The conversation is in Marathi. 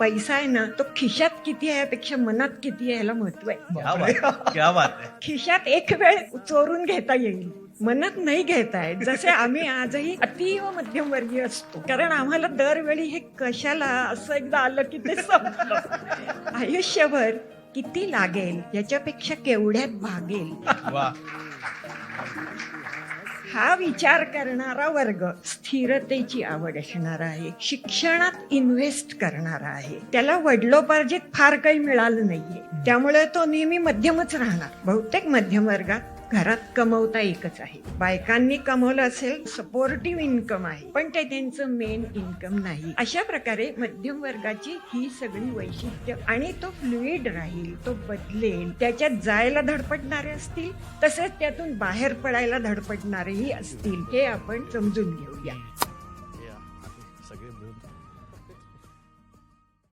पैसा आहे ना, तो खिशात किती आहे यापेक्षा मनात किती आहे याला महत्व आहे. क्या बात आहे. खिशात एक वेळ चोरून घेता येईल, मनात नाही घेताय. जसे आम्ही आजही अतीव मध्यमवर्गीय असतो, कारण आम्हाला दरवेळी हे कशाला असं एकदा आलं की ते संपलं. आयुष्यभर किती लागेल याच्यापेक्षा केवढ्यात भागेल वा. हा विचार करणारा वर्ग स्थिरतेची आवड असणारा आहे, शिक्षणात इन्व्हेस्ट करणारा आहे. त्याला वडिलोपार्जित फार काही मिळालं नाहीये, त्यामुळे तो नेहमी मध्यमच राहणार. बहुतेक मध्यम वर्गात घरात कमवता एकच आहे. बायकांनी कमवलं असेल, सपोर्टिव्ह इन्कम आहे, पण ते त्यांचं मेन इन्कम नाही. अशा प्रकारे मध्यम वर्गाची ही सगळी वैशिष्ट्य, आणि तो फ्लुइड राहील, तो बदलेल. त्याच्यात जायला धडपडणारे असतील, तसेच त्यातून बाहेर पडायला धडपडणारेही असतील, हे आपण समजून घेऊया.